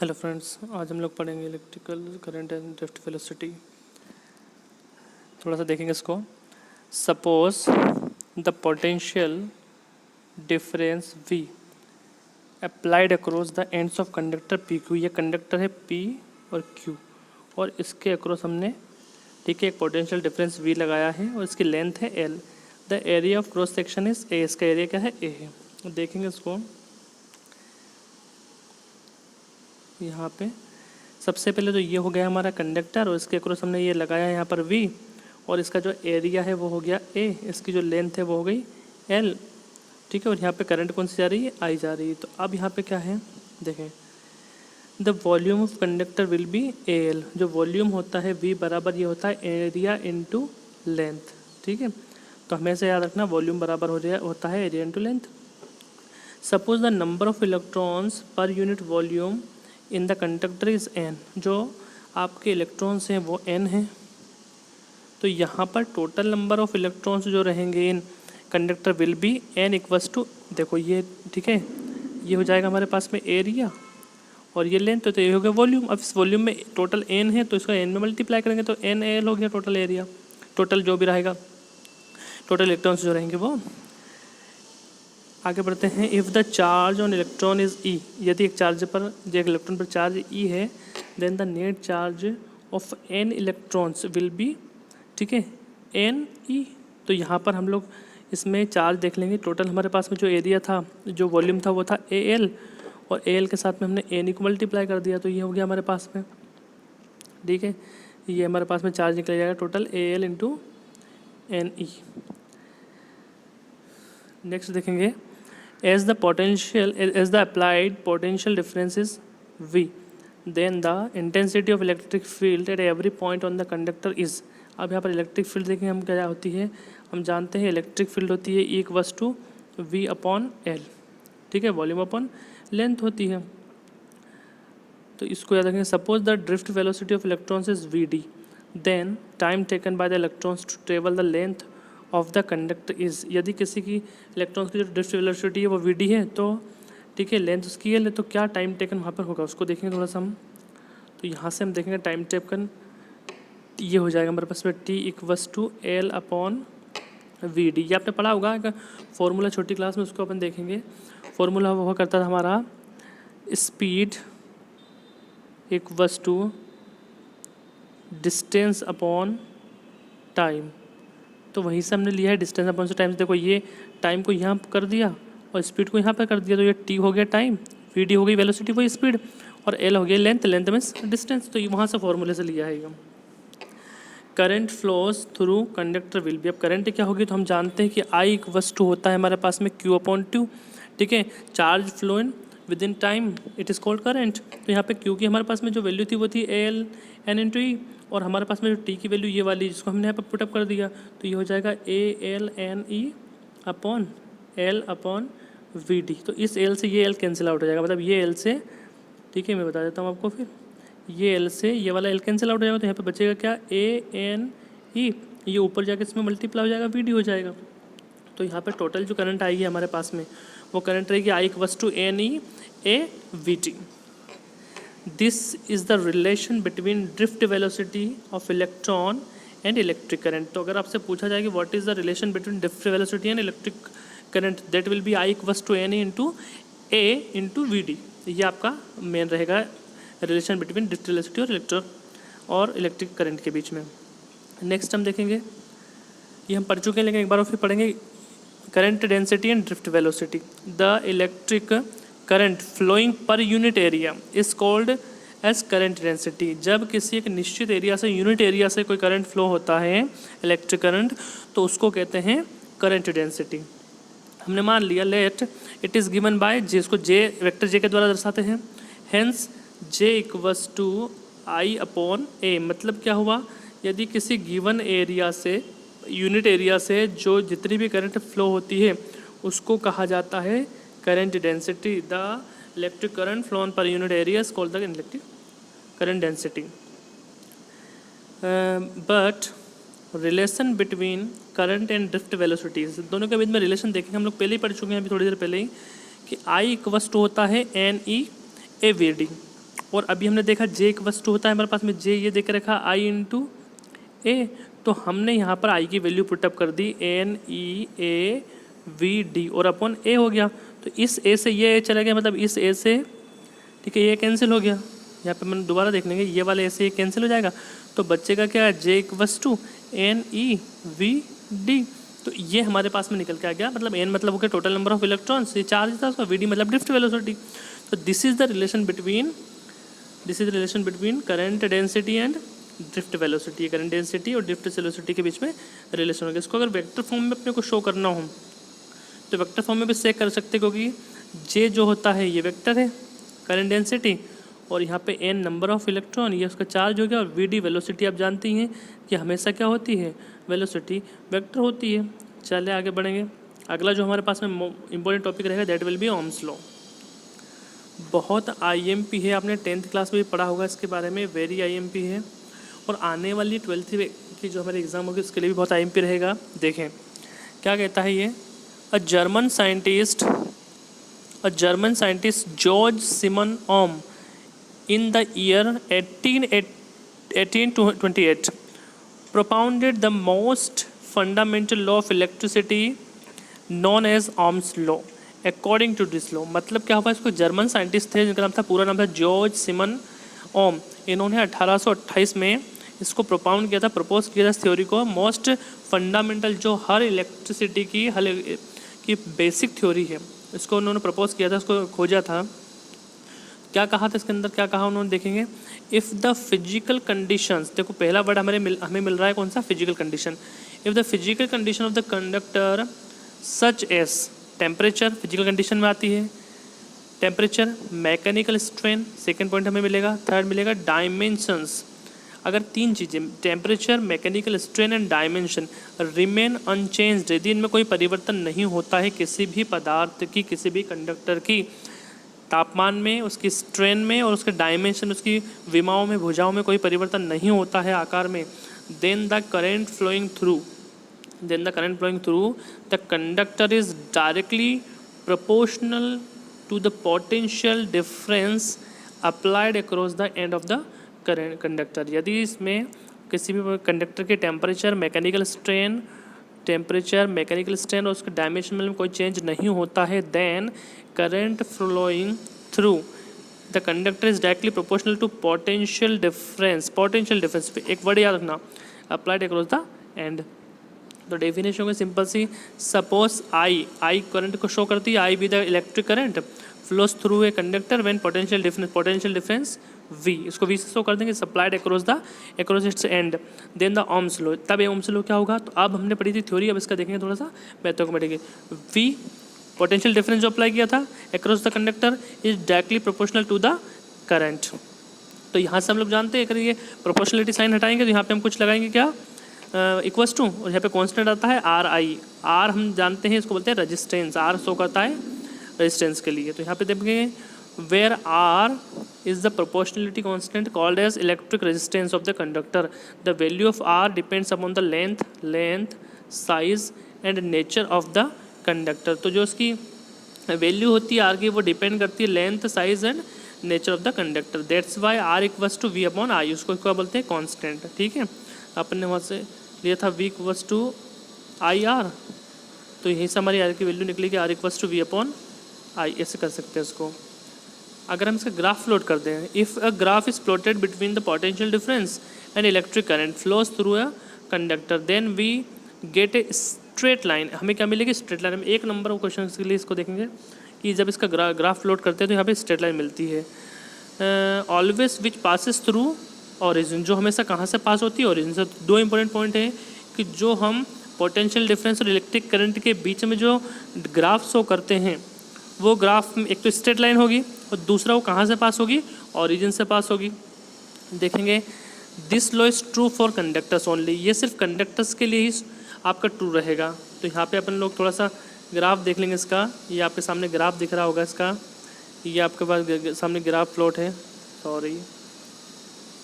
Hello friends, आज हम लोग पढ़ेंगे electrical current and drift velocity. थोड़ा सा देखेंगे इसको। Suppose the potential difference V applied across the ends of conductor PQ। ये कंडक्टर है P और Q और इसके अक्रॉस हमने ठीक है एक पोटेंशियल डिफरेंस V लगाया है और इसकी लेंथ है L। The area of cross section is A। इसका एरिया क्या है? A है। देखेंगे इसको यहाँ पे। सबसे पहले तो ये हो गया हमारा कंडक्टर और इसके अक्रॉस हमने ये लगाया है यहाँ पर V और इसका जो एरिया है वो हो गया A। इसकी जो लेंथ है वो हो गई L। ठीक है, और यहाँ पे करंट कौन सी जा रही है? I जा रही है। तो अब यहाँ पे क्या है देखें, the volume of conductor will B AL। जो वॉल्यूम होता है V बराबर ये होता है एरिया इंटू लेंथ। ठीक है, तो हमेशा याद रखना वॉल्यूम बराबर होता है area into length. Suppose the number of electrons per unit volume in the conductor is N। जो आपके इलेक्ट्रॉन्स हैं वो N हैं, तो यहाँ पर टोटल नंबर ऑफ इलेक्ट्रॉन्स जो रहेंगे in conductor will be N equals to, देखो ये ठीक है, ये हो जाएगा हमारे पास में एरिया और ये लेंथ, तो ये हो गया वॉल्यूम। अब इस वॉल्यूम में टोटल N है तो इसको N में मल्टीप्लाई करेंगे तो NL हो गया टोटल एरिया। टोटल जो भी रहेगा, टोटल इलेक्ट्रॉन्स जो रहेंगे वो। आगे बढ़ते हैं। If the charge on electron is E। यदि एक इलेक्ट्रॉन पर चार्ज E है, then the net charge of N electrons will be, ठीक है, NE। तो यहाँ पर हम लोग इसमें चार्ज देख लेंगे। टोटल हमारे पास में जो एरिया था, जो वॉल्यूम था वो था AL और AL के साथ में हमने NE को मल्टीप्लाई कर दिया तो ये हो गया हमारे पास में। ठीक है, ये हमारे पास में चार्ज निकल जाएगा total AL into NE। Next देखेंगे, as the applied potential difference is V, then the intensity of electric field at every point on the conductor is। अब यहाँ पर इलेक्ट्रिक फील्ड देखेंगे हम क्या होती है। हम जानते हैं इलेक्ट्रिक फील्ड होती है E equals to V upon L। ठीक है, वॉल्यूम अपॉन लेंथ होती है, तो इसको याद रखेंगे। Suppose the drift velocity of electrons is VD, then time taken by the electrons to travel the length of the conductor is. यदि किसी की इलेक्ट्रॉन्स की जो ड्रिफ्ट वेलोसिटी है वो VD है, तो ठीक है लेंथ उसकी L है, तो क्या टाइम टेकन वहाँ पर होगा उसको देखेंगे थोड़ा सा हम। तो यहाँ से हम देखेंगे टाइम टेकन ये हो जाएगा हमारे पास में T equals to L upon VD। ये आपने पढ़ा होगा एक फॉर्मूला छोटी क्लास में, उसको अपन देखेंगे। फॉर्मूला हुआ करता था हमारा speed equals to distance upon time. तो वहीं से हमने लिया है डिस्टेंस अपॉन से टाइम। देखो ये टाइम को यहाँ कर दिया और स्पीड को यहाँ पर कर दिया, तो ये T हो गया टाइम, VD हो गई वेलोसिटी वही स्पीड, और L हो गया लेंथ। लेंथ मीन्स डिस्टेंस, तो ये वहाँ से फॉर्मूले से लिया है ये। Current flows through conductor will B. अब करंट क्या होगी तो हम जानते हैं कि I इक्वल्स टू होता है हमारे पास में Q अपॉन 2। ठीक है, charge flow in with in time it is called current. तो यहाँ पे Q की हमारे पास में जो वैल्यू थी वो थी AL N इंटू E, और हमारे पास में जो T की वैल्यू ये वाली जिसको हमने यहाँ पर पुटअप कर दिया, तो ये हो जाएगा AL N E upon L upon VD। तो इस L से ये L कैंसिल आउट हो जाएगा, मतलब ये L से, ठीक है मैं बता देता हूँ आपको, फिर ये L से ये वाला L कैंसिल आउट हो जाएगा, तो यहाँ पे बचेगा क्या ANE। ये ऊपर जाके इसमें मल्टीप्लाई हो जाएगा, VD हो जाएगा। तो यहाँ पे टोटल जो करंट आएगी हमारे पास में वो करंट रहेगी I equals to NE AVT। This is the relation between drift velocity of electron and electric current. तो अगर आपसे पूछा जाए कि what is the relation between drift velocity and electric current, that will be I equals to NE into A into VD। ये आपका main रहेगा relation between drift velocity और इलेक्ट्रिक करंट के बीच में। नेक्स्ट हम देखेंगे, ये हम पढ़ चुके हैं लेकिन एक बार और फिर पढ़ेंगे। Current density and drift velocity. The electric current flowing per unit area is called as current density. जब किसी एक निश्चित एरिया से, यूनिट एरिया से कोई करंट फ्लो होता है इलेक्ट्रिक करंट, तो उसको कहते हैं करंट डेंसिटी। हमने मान लिया let it is given by J, इसको J वेक्टर J के द्वारा दर्शाते हैं। Hence J equals to I upon A। मतलब क्या हुआ, यदि किसी गिवन एरिया से, यूनिट एरिया से जो जितनी भी करंट फ्लो होती है उसको कहा जाता है current density. The electric current phloem पर unit area is called the electric current density. But relation between current and drift velocities, दोनों के बीच में रिलेशन देखेंगे हम लोग पहले ही पढ़ चुके हैं, अभी थोड़ी देर पहले ही, कि I इक्वल्स टू होता है NE AVD और अभी हमने देखा J इक्वल्स टू होता है हमारे पास में J ये देख के रखा I इंटू ए, तो हमने यहाँ पर I की वैल्यू पुटअप कर दी NEAVD और अपॉन A हो गया। तो इस A से ये A चला गया, मतलब इस A से, ठीक है, ये कैंसिल हो गया। यहाँ पे मैंने दोबारा देख लेंगे, ये वाले A से ये कैंसिल हो जाएगा, तो बच्चेगा क्या है J इक्वल्स टू NEVD। तो ये हमारे पास में निकल के आ गया, मतलब N मतलब हो गया टोटल नंबर ऑफ इलेक्ट्रॉन्स, ये चार्ज था उसका, VD मतलब ड्रिफ्ट वेलोसिटी। तो this is the relation between current density and drift velocity. Current density और ड्रिफ्ट वेलोसिटी के बीच में रिलेशन हो गया। इसको अगर वेक्टर फॉर्म में अपने को शो करना हो तो वेक्टर फॉर्म में भी चेक कर सकते, क्योंकि J जो होता है ये वेक्टर है करंट डेंसिटी, और यहाँ पे N नंबर ऑफ इलेक्ट्रॉन, ये उसका चार्ज हो गया, और VD वेलोसिटी आप जानती हैं कि हमेशा क्या होती है, वेलोसिटी वेक्टर होती है। चलिए आगे बढ़ेंगे। अगला जो हमारे पास में इंपॉर्टेंट टॉपिक रहेगा that will B Ohm's law. बहुत IMP है, आपने 10th क्लास में भी पढ़ा होगा इसके बारे में, वेरी IMP है, और आने वाली 12th की जो हमारे एग्ज़ाम होगी उसके लिए भी बहुत IMP रहेगा। देखें क्या कहता है ये, a German scientist George Simon Ohm in the year 1828 propounded the most fundamental law of electricity known as Ohm's law. According to this law, मतलब क्या हुआ, इसको जर्मन साइंटिस्ट थे जिनका नाम था, पूरा नाम था जॉर्ज सिमन ओम। इन्होंने 1828 में इसको प्रोपाउंड किया था, प्रपोज किया था इस थ्योरी को। मोस्ट फंडामेंटल जो हर इलेक्ट्रिसिटी की बेसिक थ्योरी है, इसको उन्होंने प्रपोज किया था, इसको खोजा था। क्या कहा था इसके अंदर, क्या कहा उन्होंने, देखेंगे। इफ़ द फिजिकल कंडीशंस, देखो पहला वर्ड हमें मिल रहा है कौन सा, physical condition. If the physical condition of the conductor such as, temperature physical condition में आती है, temperature, mechanical strain, second point हमें मिलेगा। थर्ड मिलेगा डायमेंशंस। अगर तीन चीज़ें, temperature, mechanical strain and dimension, remain unchanged, यदि इनमें कोई परिवर्तन नहीं होता है, किसी भी पदार्थ की, किसी भी कंडक्टर की तापमान में, उसकी स्ट्रेन में और उसके डायमेंशन, उसकी विमाओं में, भुजाओं में कोई परिवर्तन नहीं होता है आकार में, then the current flowing through the conductor is directly proportional to the potential difference applied across the end of the current conductor. यदि इसमें किसी भी कंडक्टर के टेम्परेचर, मैकेनिकल स्ट्रेन और उसके डायमेंशन में कोई चेंज नहीं होता है, then current flowing through the conductor is directly proportional to potential difference पे एक वर्ड याद रखना, अप्लाइड अक्रॉस द एंड। तो डेफिनेशन को सिंपल सी, सपोज आई करंट को शो करती है, I be the electric current flows through a conductor when potential difference V, इसको V से शो कर देंगे, supplied across its end, then the Ohm's law. तब ये ओम्स लॉ क्या होगा, तो अब हमने पढ़ी थी थ्योरी, अब इसका देखेंगे थोड़ा सा मैथमेटिकली। V पोटेंशियल डिफरेंस जो अप्लाई किया था across the conductor is directly proportional to the current. तो यहाँ से हम लोग जानते हैं, अगर ये प्रोपोर्शनलिटी साइन हटाएंगे तो यहाँ पे हम कुछ लगाएंगे क्या, इक्वल्स टू, और यहाँ पे कांस्टेंट आता है RI। R हम जानते हैं, इसको बोलते हैं रेजिस्टेंस, R शो करता है रेजिस्टेंस के लिए। तो यहाँ पे देखेंगे where R is the proportionality constant called as electric resistance of the conductor. The value of R depends upon the length, size and nature of the conductor. तो जो उसकी वैल्यू होती है R की, वो डिपेंड करती है length, size and nature of the conductor. That's why R equals to V upon I, उसको क्या बोलते हैं, कांस्टेंट। ठीक है, आपने वहाँ से लिया था V इक्वल्स टू IR, तो यहीं से हमारी R की वैल्यू निकलेगी R equals to V upon I, ऐसे कर सकते हैं इसको। अगर हम इसका ग्राफ प्लॉट कर दें, if a graph is plotted between the potential difference and electric current flows through a conductor, then we get a straight line. हमें क्या मिलेगी, स्ट्रेट लाइन। हम एक नंबर क्वेश्चन के लिए इसको देखेंगे कि जब इसका ग्राफ प्लॉट करते हैं तो यहाँ पे स्ट्रेट लाइन मिलती है। Always which passes through origin, जो हमेशा कहाँ से पास होती है, ओरिजिन से। दो इंपॉर्टेंट पॉइंट है कि जो हम पोटेंशियल डिफरेंस और इलेक्ट्रिक करंट के बीच में जो ग्राफ शो करते हैं, वो ग्राफ में एक तो स्ट्रेट लाइन होगी और दूसरा वो कहाँ से पास होगी, ओरिजिन से पास होगी। देखेंगे this law is true for conductors only, ये सिर्फ कंडक्टर्स के लिए ही आपका ट्रू रहेगा। तो यहाँ पे अपन लोग थोड़ा सा ग्राफ देख लेंगे इसका। ये आपके सामने ग्राफ दिख रहा होगा इसका, ये आपके पास सामने ग्राफ प्लॉट है, सॉरी,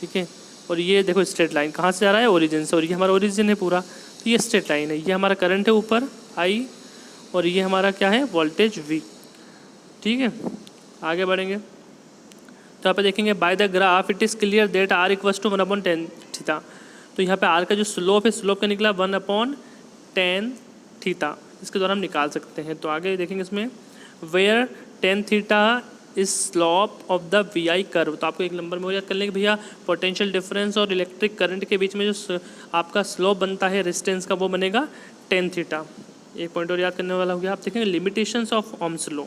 ठीक है। और ये देखो स्ट्रेट लाइन कहाँ से आ रहा है, ओरिजिन से, और ये हमारा ओरिजिन है पूरा, तो ये स्ट्रेट लाइन है। ये हमारा करंट है ऊपर I, और ये हमारा क्या है, वोल्टेज V। ठीक है, आगे बढ़ेंगे। यहाँ पे देखेंगे by the graph it is clear that r equals to 1/10 theta. तो यहाँ पे r का जो स्लोप है, स्लोप का निकला 1/10 थीटा, इसके द्वारा हम निकाल सकते हैं। तो आगे देखेंगे इसमें where 10 theta is slope of the VI curve. तो आपको एक नंबर में हो याद कर लेंगे भैया, पोटेंशियल डिफरेंस और इलेक्ट्रिक करंट के बीच में जो आपका स्लोप बनता है रेजिस्टेंस का, वो बनेगा 10 थीटा। एक पॉइंट और याद करने वाला हो गया। आप देखेंगे लिमिटेशंस ऑफ ओम्स लॉ,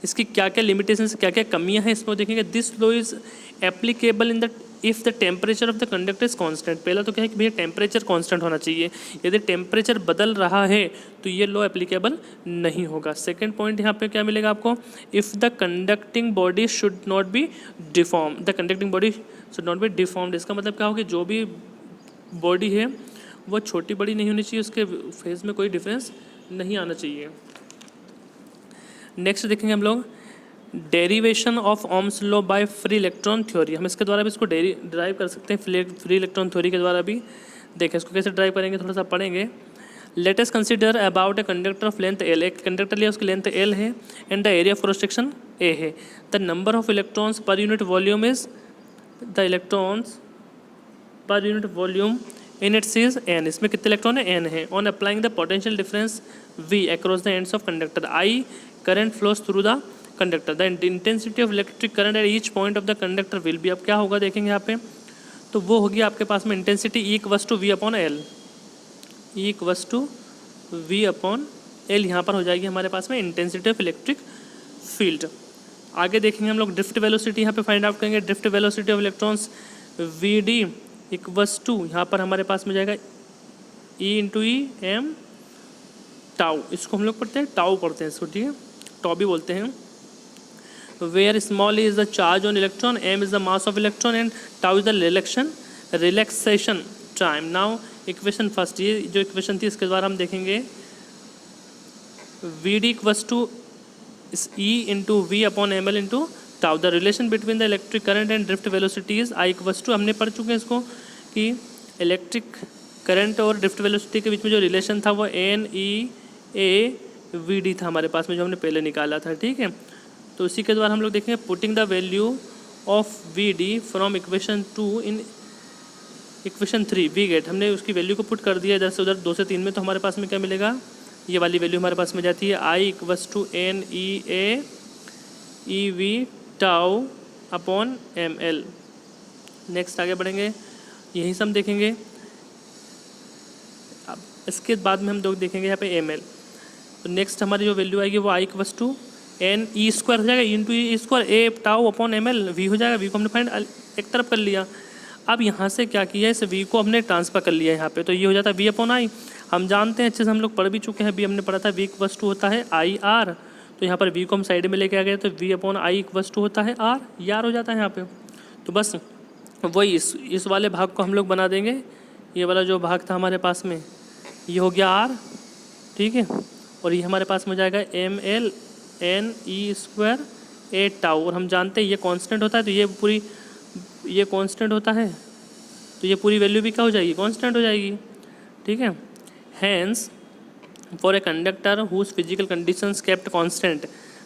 इसकी क्या क्या लिमिटेशंस, क्या क्या कमियां हैं इसमें देखेंगे। This law is applicable in the if the temperature of the conductor is constant. पहला तो क्या है कि भैया टेम्परेचर कांस्टेंट होना चाहिए, यदि टेम्परेचर बदल रहा है तो ये लॉ एप्लीकेबल नहीं होगा। सेकंड पॉइंट यहाँ पे क्या मिलेगा आपको, if the conducting body should not be deform, the conducting body should not be deformed. इसका मतलब क्या होगा, जो भी बॉडी है वो छोटी बड़ी नहीं होनी चाहिए, उसके फेज में कोई डिफरेंस नहीं आना चाहिए। नेक्स्ट देखेंगे हम लोग derivation of Ohm's law by free electron theory. हम इसके द्वारा भी इसको ड्राइव कर सकते हैं, फ्री इलेक्ट्रॉन थ्योरी के द्वारा भी। देखें इसको कैसे ड्राइव करेंगे, थोड़ा सा पढ़ेंगे। Let us consider about a conductor of length L। एक कंडक्टर लिया, उसकी लेंथ L है and the area of cross section A है। The number of electrons per unit volume is, the electrons per unit volume in its is n। इसमें कितने electron है, n है। On applying the potential difference V across the ends of conductor, I current flows through the conductor, the intensity of electric current at each point of the conductor will B. अब क्या होगा देखेंगे यहाँ पे, तो वो होगी आपके पास में intensity E equals to V upon L, E equals to V upon L यहाँ पर हो जाएगी हमारे पास में इंटेंसिटी ऑफ इलेक्ट्रिक फील्ड। आगे देखेंगे हम लोग ड्रिफ्ट वेलोसिटी यहाँ पे फाइंड आउट करेंगे। Drift velocity of electrons VD equals to, यहाँ पर हमारे पास में जाएगा E into e m tau. इसको हम लोग पढ़ते हैं टाउ पढ़ते हैं इसको, ठीक है, टाउ भी बोलते हैं। Where small is the charge on electron, m is the mass of electron and tau is the relaxation time. Now equation first, ये जो इक्वेशन थी इसके द्वारा हम देखेंगे VD equals to E into v upon m l into tau. The relation between the electric current and drift velocity is I equals to, हमने पढ़ चुके हैं इसको कि इलेक्ट्रिक करंट और ड्रिफ्ट वेलोसिटी के बीच में जो रिलेशन था वो NEAVD था हमारे पास में, जो हमने पहले निकाला था, ठीक है। तो इसी के द्वारा हम लोग देखेंगे putting the value of VD from equation 2 in equation 3 we get. हमने उसकी वैल्यू को पुट कर दिया इधर से उधर 2 से 3 में, तो हमारे पास में क्या मिलेगा, ये वाली वैल्यू हमारे पास में जाती है I equals to NEAEV tau upon ML। Next आगे बढ़ेंगे, यही सब देखेंगे। अब इसके बाद में हम लोग देखेंगे यहाँ पे ML। तो नेक्स्ट हमारी जो वैल्यू आएगी वो I equals to NE square हो जाएगा, into e square A tau upon ML, V हो जाएगा। V को हमने फाइंड एक तरफ कर लिया। अब यहाँ से क्या किया, इस V को हमने ट्रांसफर कर लिया यहाँ पे, तो ये हो जाता है V अपॉन I। हम जानते हैं अच्छे से, हम लोग पढ़ भी चुके हैं, V हमने पढ़ा था V इक्वल्स टू होता है IR। तो यहाँ पर V को हम साइड में लेके आ गए, तो V upon I equals to होता है R, यार हो जाता है यहाँ पे। तो बस वही इस वाले भाग को हम लोग बना देंगे। ये वाला जो भाग था हमारे पास में, ये हो गया R, ठीक है, और ये हमारे पास में जाएगा ML NE square A tau. और हम जानते हैं ये कांस्टेंट होता है, तो ये कांस्टेंट होता है, तो ये पूरी वैल्यू भी क्या हो जाएगी, कांस्टेंट हो जाएगी, ठीक है। Hence for a conductor whose physical conditions kept constant,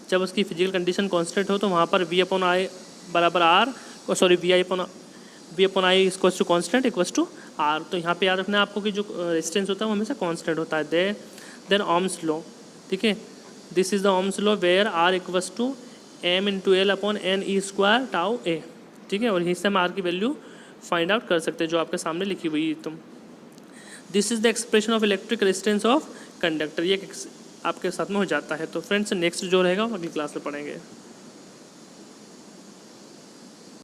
जब उसकी फिजिकल कंडीशन कांस्टेंट हो तो वहाँ पर V अपॉन I बराबर R, sorry V upon I equals to constant equals to R। तो यहाँ पे याद रखना है आपको कि जो रेजिस्टेंस होता है वो हमेशा कांस्टेंट होता है। देन ओम्स लॉ, ठीक है, this is the Ohm's law where R equals to M into L upon NE square tau A, ठीक है। और यहीं से हम R की वैल्यू फाइंड आउट कर सकते हैं जो आपके सामने लिखी हुई है। तुम this is the expression of electric resistance of conductor, ये आपके साथ में हो जाता है। तो फ्रेंड्स नेक्स्ट जो रहेगा वो अगली क्लास में पढ़ेंगे।